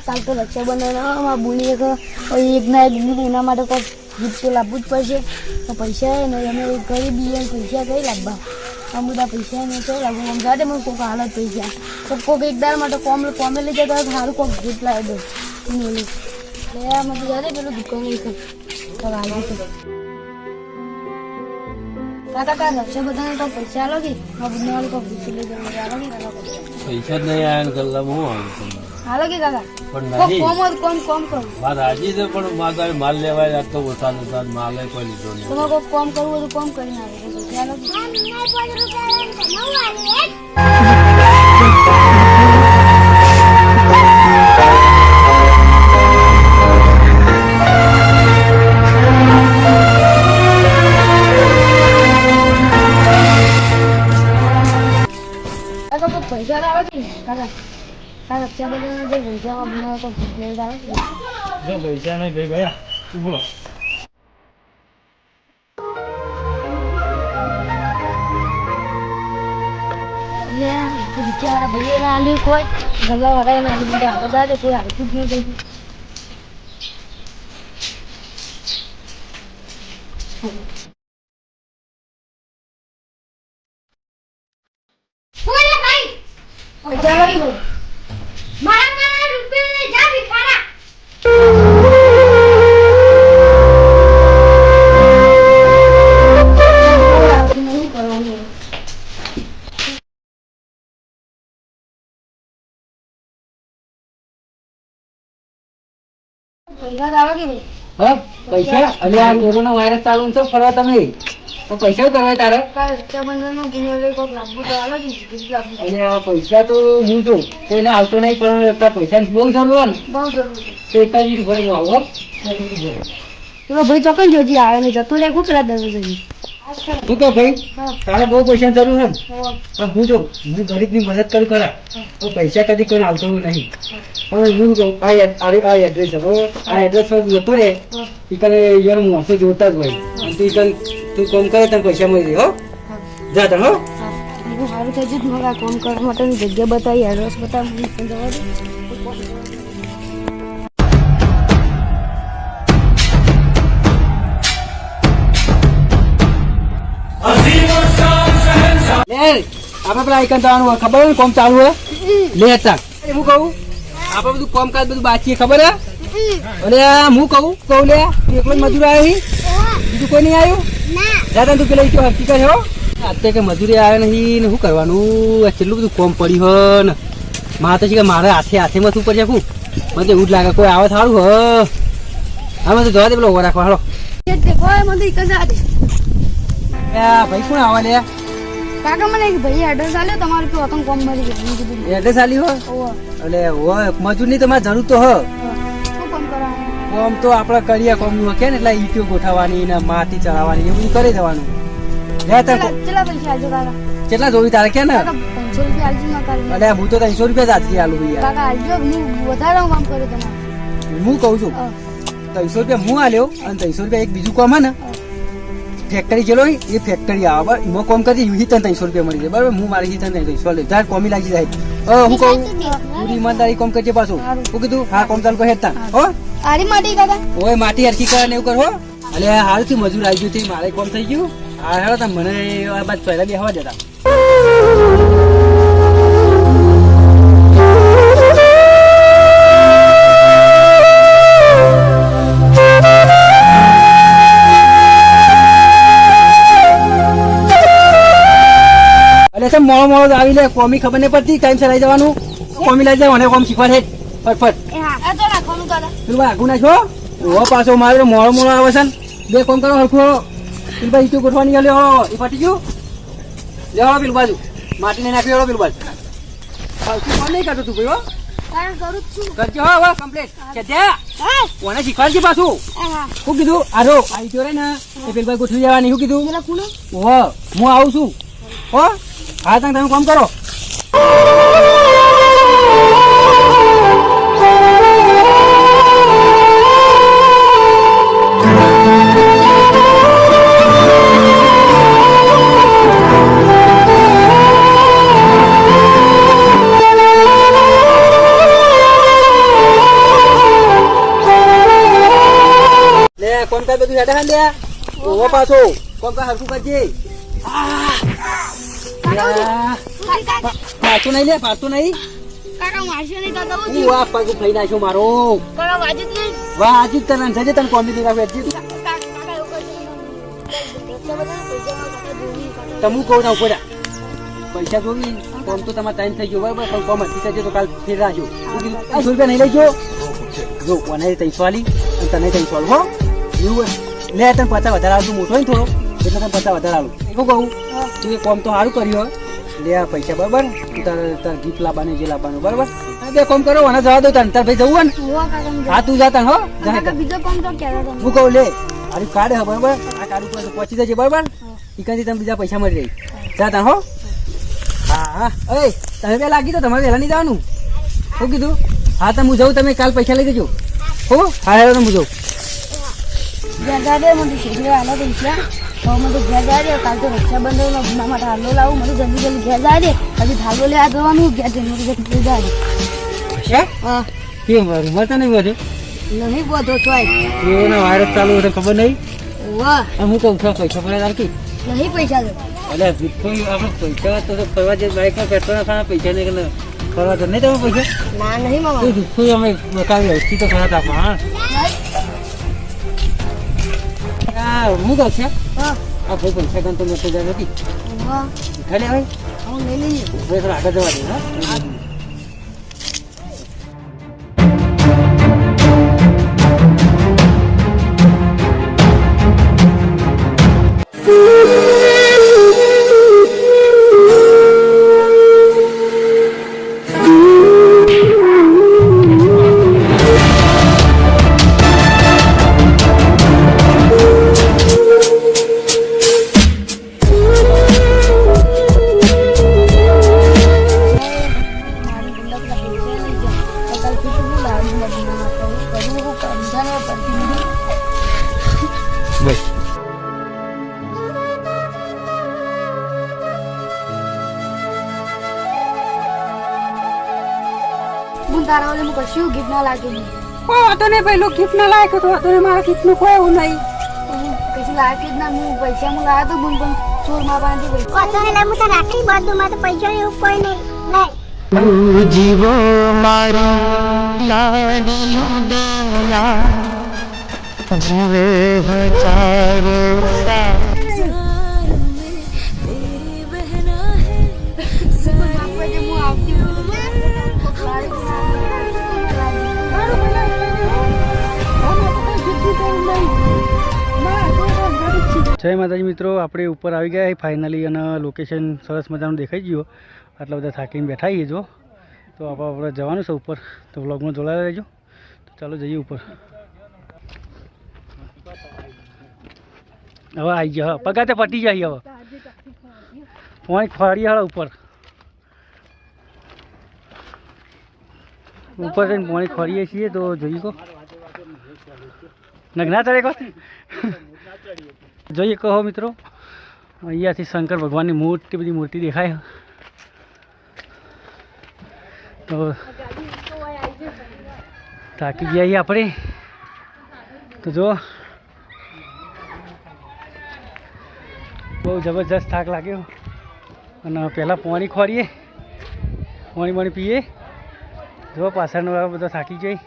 કાલ તો રક્ષાબંધન બોલીએ કે એક ના એક દીધું એના માટે કોઈ ગીત તો લાવવું જ પડશે. તો પૈસા ને અમે ગરીબી પૈસા કઈ લાવવા આ બધા પૈસા ને કઈ લાવવું આમ જાતે મને કોઈક હાલત પૈસા તો કોઈક એક દાર માટે કોમે લઈ જતા સારું કોઈક ગીત લાવી દઉં એટલે આમાં તો જાતે પેલું દુકાન કાકા રક્ષાબંધન તો પૈસા આલો કે બધા કોઈ ગીત લઈ જવાનું આલો કે પૈસા જ નહીં આવ્યા ગલ્લા હું હાલો કે કાકા પણ કોમ કરો વાત હાજી છે પણ મારે માલ લેવાય આ તો ઓછા માલ કોઈ લીધો નહીં. તમારે કોઈ કોમ કરવું હોય તો કોમ કરી નાખે ચાલો પૈસા આવે છે કાકા રક્ષાબંધન પૈસા બનાવો તો આવે છે જો પૈસા નહીં ભાઈ ગયા ઉભો બિચારા ભાઈ ના આલ્યું કોઈ ગલ્લા વાળા ના આલ્યું બધા બધા કોઈ હાલતું જ નહીં પૈસા અને આ કોરોના વાયરસ ચાલુ છે ફરવા તમે તો પૈસા કરવા તારે અને આ પૈસા તો હું છું કોઈને આવતો નહીં પણ પૈસા બહુ જરૂર ને તો એક જ ભરી આવો ભાઈ ચોકન જોજી આવે ને જતું લે ખૂબ પેલા દરરોજ શું કહો ભાઈ તારે બહુ પૈસા જરૂર છે પણ હું જો હું ગરીબની મદદ કરું ખરા તો પૈસા કદી કોઈ આવતો નહીં પણ હું કહું આ એડ્રેસ આ એડ્રેસ પર જતો રે એ કરે યાર હું આંખો જોતા જ હોય અને તું કામ કરે તને પૈસા મળી હો જા તને હો સારું થઈ જતું મારા કામ કરવા માટેની જગ્યા બતાવી એડ્રેસ બતાવી આપડે પેલા આઈકન જવાનું ખબર ને કોમ ચાલુ હે લે હતા હું કહું આપડે બધું કામકાજ બધું બાકી ખબર હે અને હું કહું લે એકલો જ મજૂર આવ્યો બીજું કોઈ નહીં આવ્યું દાદા તું પેલા હકીકત હો અત્યારે કે મજૂરી આવ્યો નહીં ને શું કરવાનું કેટલું બધું કોમ પડ્યું હો ને મારે તો છે મારે હાથેમાં શું કરી શકું મને તો એવું જ લાગે કોઈ આવે સારું હ આમાં તો જવા દે પેલો ઓવર રાખવા હાલો ભાઈ કોણ આવે લે કાકા મને ભાઈ એડ્રેસ આલ્યો તમારે તો અતંગ કોમ મળી ગયું એડ્રેસ આલી હો એટલે હોય મજૂરની તમારે જરૂર તો હ શું કોમ કરવાનું કોમ તો આપડે કરીએ કોમ નું કે ને એટલે ઈટીઓ ગોઠવવાની ને માટી ચડાવવાની એ બધું કરી દેવાનું કેટલા પૈસા આલજો કાકા કેટલા જોવી તારે કે ને 500 રૂપિયા આલજો ના કાકા એટલે હું તો 300 રૂપિયા જ આજથી આલું યાર કાકા આલજો હું વધારે કામ કરું તમારે હું કહું છું 300 રૂપિયા હું આલ્યો અને 300 રૂપિયા એક બીજું કોમ હે ને ફેક્ટરી ગયેલો એ ફેક્ટરી આવે બરાબર એમાં કોમ કરી તને 300 રૂપિયા મળી જાય બરાબર હું મારી તને 300 લે જાર કોમી લાગી જાય હું કહું પૂરી ઈમાનદારી કોમ કરજે પાછું હું કીધું હા કોમ ચાલુ હેડતા હો આરી માટી કાકા ઓય માટી હરકી કરે ને એવું કર હો એટલે હાલથી મજૂર આવી ગયું છે મારે કોમ થઈ ગયું હા હેડો તમે મને આ બાદ પહેલા બેહવા દેતા મોડો મોડો આવી લે કોમી ખબર નહીં પડતી ટાઈમ સર આવી જવાનું કોમી લઈ જાય મને કોમ શીખવાડે ફટફટ પેલું આગું નાખો ઓ પાછો મારે મોડો મોડો આવે છે બે કોમ કરો હરખો પેલું ભાઈ ઈટું ગોઠવાની ગયો એ પટી ગયું લેવા પેલું બાજુ માટી ને નાખી પેલું બાજુ કોમ નહીં કરતો તું ભાઈ કરજો હો કમ્પ્લીટ છે ત્યાં કોને શીખવાડજે પાછું શું કીધું આરો આવી ગયો રે ને એ પેલું ભાઈ ગોઠવી જવાની શું કીધું ઓહ હું આવું છું હો હા તમે કામ કરો કોમ કાજ બધું હેઠા લે ઓવો પાછો કોમ કાજ હરખું કરજે પાછું નહીં લે પાછું નહીં કાકા મારશો નહીં કાકા હું હું આ પગ ફઈ નાખ્યો મારો કાકા વાજુ જ નહીં વાહ આજે જ તને જજે તને કોમેડી રાખે હજી કાકા એવું કરજો તમું કહું ના ઉપર પૈસા જોવી કોમ તો તમારે ટાઈમ થઈ ગયો બરાબર પણ કોમ હતી થશે તો કાલ ફેર રાખજો 100 રૂપિયા નહીં લઈ જો કોને 300 વાલી અને તને 300 વાલું હો એવું લે તને 50 વધારે આવતું મોટો હોય ને થોડો એટલે તને 50 વધારે આવું એવું કહું તું એ કોમ તો સારું કર્યું લે આ પૈસા બરાબર તાર ગીફ્ટ લાવવાનું જે લાવવાનું બરાબર બે કોમ કરો અને જવા દો તને તાર ભાઈ જવું હોય ને હા તું જાતા હો બીજો કામ તો ક્યારે હું કહું લે આ કાર્ડ હે બરાબર આ કાર્ડ ઉપર પહોંચી જજે બરાબર ઈકાથી તમે બીજા પૈસા મળી રહી જાતા હો હા હા એ તમે બે લાગી તો તમારે વહેલા નહીં જવાનું શું કીધું હા તો હું જાઉં તમે કાલ પૈસા લઈ દેજો હો હા હેલો હું જાઉં ઘેર મને શેઠી હાલો પૈસા તો મને ઘેર જાય રે કાલ તો રક્ષાબંધન એના માટે હાલો લાવું મને જલ્દી જલ્દી ઘેર જાય રે હજી ધાગો લેવા જવાનું ઘેર જઈને ઘેર જાય હા કેમ મળતા નહીં બધું નહીં બધો ચોય એનો વાયરસ ચાલુ હોય ખબર નહીં વાહ હું કહું છું પૈસા પડે તાર કી નહીં પૈસા દે અલે કોઈ આપણે પૈસા તો ફરવા જે બાઇકમાં પેટ્રોલ ખાના પૈસા નહીં કે ફરવા તો નહીં તમે પૈસા ના નહીં મામા કોઈ દુઃખ અમે બતાવી લઈશું તો ખરા તાપમાં હા હું કહું છે હા આ ભાઈ પૈસા ગણ તો મેં તો જાય નથી વાહ ખાલી હવે હું લઈ લઈએ ભાઈ થોડા આગળ જવા દે હા બસ હું તારા ઓલે કશું ગીત ના લાગે નહીં વાંધો નહીં પેલો ગીત ના લાયક હતો વાંધો નહીં મારા ગીતનું કોઈ એવું નહીં કશું લાગે જ ના હું પૈસા હું લાવ્યો તો બુન પણ ચોર માં બાંધી પૈસા હું તો રાખી બધું માં તો પૈસા એવું કોઈ નહીં જીવો મારી લાડીઓ દોલા જીવે હજારો જય માતાજી મિત્રો આપણે ઉપર આવી ગયા ફાઇનલી અને લોકેશન સરસ મજાનું દેખાઈ ગયું આટલા બધા થાકીને બેઠા છીએ જો તો આપણે જવાનું છે ઉપર તો વ્લોગમાં જોડાયા રહેજો તો ચાલો જઈએ ઉપર હવે આવી ગયા પગાતે પટી જાય હવે પોઈન્ટ ફરી હાલ ઉપર જઈને પોઈન્ટ ફરીએ છીએ તો જોઈએ કહો નગના ચડે કહો જોઈએ કહો મિત્રો અહીંયાથી શંકર ભગવાનની મોટી બધી મૂર્તિ દેખાય તો થાકી ગયા આપણે તો જો બહુ જબરજસ્ત થાક લાગ્યો અને પહેલાં પાણી ખોરીએ પાણી પીએ જો પાછળનો બધો થાકી જાય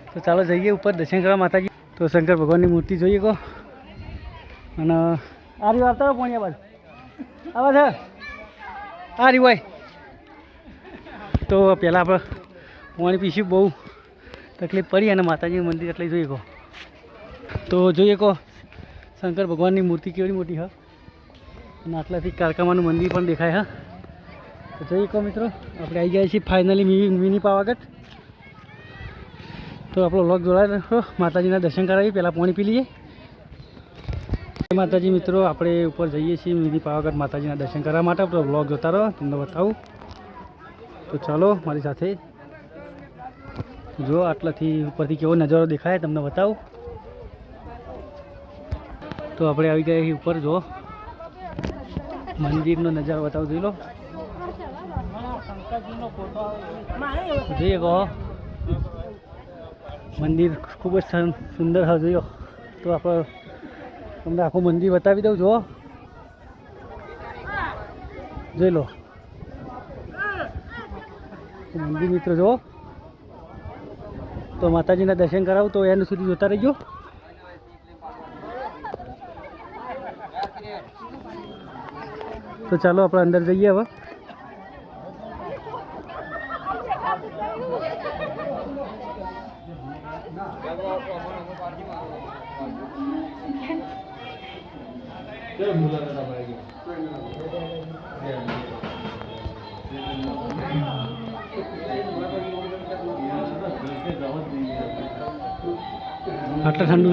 તો ચાલો જઈએ ઉપર દર્શન કરવા માતાજી તો શંકર ભગવાનની મૂર્તિ જોઈએ કહો અને આ રહ્યું આવતા હોય પોણિયા બાજુ આવા છે આ રહ્યું હોય તો પહેલાં આપણે પાણી પીશું બહુ તકલીફ પડી અને માતાજીનું મંદિર એટલે જોઈએ કહો તો જોઈએ કહો શંકર ભગવાનની મૂર્તિ કેવી મોટી હા અને આટલાથી કારકામાનું મંદિર પણ દેખાય હા તો જોઈએ કહો મિત્રો આપણે આવી ગયા છીએ ફાઇનલી મિની પાવાગઢ તો આપણો વ્લોગ જોડાય રાખો માતાજીના દર્શન કરાવી પહેલાં પાણી પી લઈએ માતાજી મિત્રો આપણે ઉપર જઈએ છીએ મિની પાવાગઢ માતાજીના દર્શન કરવા માટે આપણો વ્લોગ જોતા રહો તમને બતાવું તો ચાલો મારી સાથે જો આટલાથી ઉપરથી કેવો નજારો દેખાય તમને બતાવું તો આપણે આવી ગયા છીએ ઉપર જો મંદિરનો નજારો બતાવું જોઈ લો જોઈએ કહો મંદિર ખૂબ જ સુંદર હા જોયો તો આપણે તમને આખું મંદિર બતાવી દઉં જુઓ, જોઈ લો મંદિર મિત્રો જુઓ. તો માતાજીના દર્શન કરાવું તો એનું સુધી જોતા રહીજો. તો ચાલો આપણે અંદર જઈએ હવે. આટલા ઠંડુ